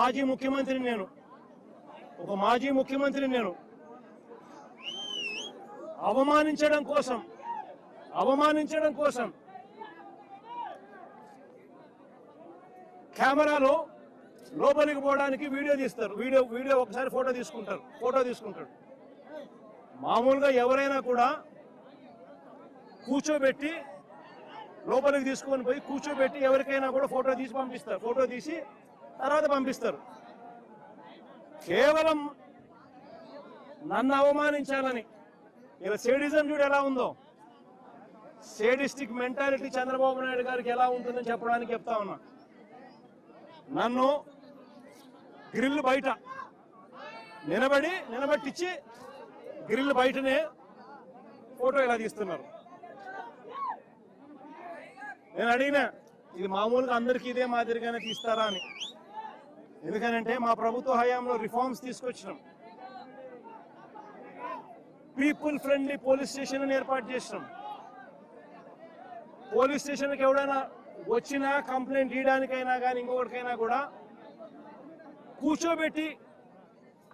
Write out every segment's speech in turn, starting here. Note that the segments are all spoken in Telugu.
మాజీ ముఖ్యమంత్రి నేను అవమానించడం కోసం కెమెరాలో లోపలికి పోవడానికి వీడియో తీస్తారు. వీడియో ఒకసారి ఫోటో తీసుకుంటాడు. మామూలుగా ఎవరైనా కూడా కూర్చోబెట్టి లోపలికి తీసుకొని పోయి కూర్చోబెట్టి ఎవరికైనా కూడా ఫోటో తీసి తర్వాత పంపిస్తారు. కేవలం నన్ను అవమానించాలని ఇలా సేడిజం చూడు ఎలా ఉందో, సేడిస్టిక్ మెంటాలిటీ చంద్రబాబు నాయుడు గారికి ఎలా ఉంటుందని చెప్పడానికి చెప్తా ఉన్నా. నన్ను గ్రిల్ బయట నిలబెట్టించి గ్రిల్ బయటనే ఫోటో ఇలా తీస్తున్నారు. నేను అడిగినా ఇది మామూలుగా అందరికీ ఇదే మాదిరిగానే తీస్తారా అని. ఎందుకనంటే మా ప్రభుత్వ హయాంలో రిఫార్మ్స్ తీసుకొచ్చినాం. పీపుల్ ఫ్రెండ్లీ పోలీస్ స్టేషన్ ఏర్పాటు చేసినాం. పోలీస్ స్టేషన్కి ఎవడైనా వచ్చినా కంప్లైంట్ ఇవ్వడానికైనా కానీ ఇంకొకటికైనా కూడా కూర్చోబెట్టి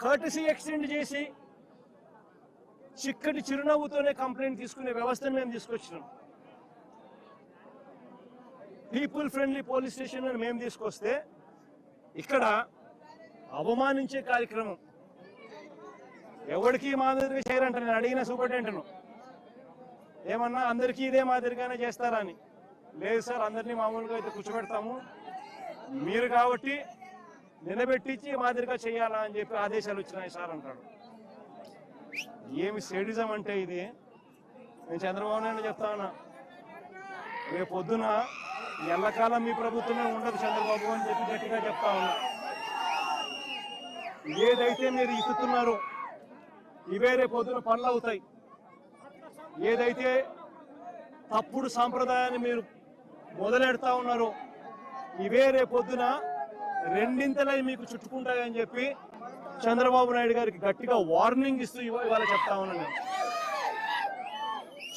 కర్టసీ ఎక్స్టెండ్ చేసి చిక్కటి చిరునవ్వుతోనే కంప్లైంట్ తీసుకునే వ్యవస్థను మేము తీసుకొచ్చినాం. పీపుల్ ఫ్రెండ్లీ పోలీస్ స్టేషన్ అని మేము తీసుకొస్తే ఇక్కడ అవమానించే కార్యక్రమం ఎవరికి మాదిరిగా చేయరంట. నేను అడిగిన సూపరింటెండెంట్ను ఏమన్నా అందరికీ ఇదే మాదిరిగానే చేస్తారా అని. లేదు సార్, అందరినీ మామూలుగా అయితే కూర్చోబెడతాము, మీరు కాబట్టి నిలబెట్టించి మాదిరిగా చేయాలా అని చెప్పి ఆదేశాలు వచ్చినాయి సార్ అంటాడు. ఏమి సేడిజం అంటే ఇది. నేను చంద్రబాబు నాయుడు చెప్తా ఉన్నా, రేపు పొద్దున ఎల్లకాలం మీ ప్రభుత్వమే ఉండదు చంద్రబాబు అని చెప్పి గట్టిగా చెప్తా ఉన్నా. ఏదైతే మీరు ఇస్తున్నారో ఇవే రేపు పొద్దున పనులు అవుతాయి. ఏదైతే తప్పుడు సాంప్రదాయాన్ని మీరు మొదలెడతా ఉన్నారో ఇవే రేపు పొద్దున రెండింతలై మీకు చుట్టుకుంటాయని చెప్పి చంద్రబాబు నాయుడు గారికి గట్టిగా వార్నింగ్ ఇస్తూ ఇవాళ చెప్తా ఉన్నాను.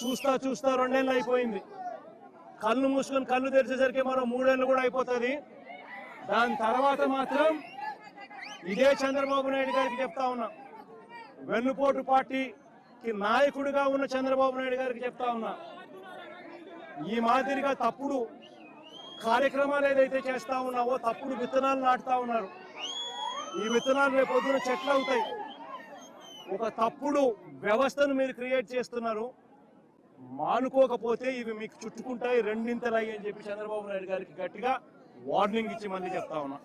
చూస్తా 2 ఏళ్ళు అయిపోయింది. కళ్ళు మూసుకొని కళ్ళు తెరిచేసరికి మరో 3 ఏళ్ళు కూడా అయిపోతుంది. దాని తర్వాత మాత్రం ఇదే చంద్రబాబు నాయుడు గారికి చెప్తా ఉన్నా, వెన్నుపోటు పార్టీకి నాయకుడిగా ఉన్న చంద్రబాబు నాయుడు గారికి చెప్తా ఉన్నా, ఈ మాదిరిగా తప్పుడు కార్యక్రమాలు ఏదైతే చేస్తా ఉన్నావో, తప్పుడు విత్తనాలు నాటుతా ఉన్నారు. ఈ విత్తనాలు రేపు పొద్దున చెట్లు అవుతాయి. ఒక తప్పుడు వ్యవస్థను మీరు క్రియేట్ చేస్తున్నారు. మానుకోకపోతే ఇవి మీకు చుట్టుకుంటాయి రెండింతలయ్యి అని చెప్పి చంద్రబాబు నాయుడు గారికి గట్టిగా వార్నింగ్ ఇచ్చి మళ్ళీ చెప్తా ఉన్నా.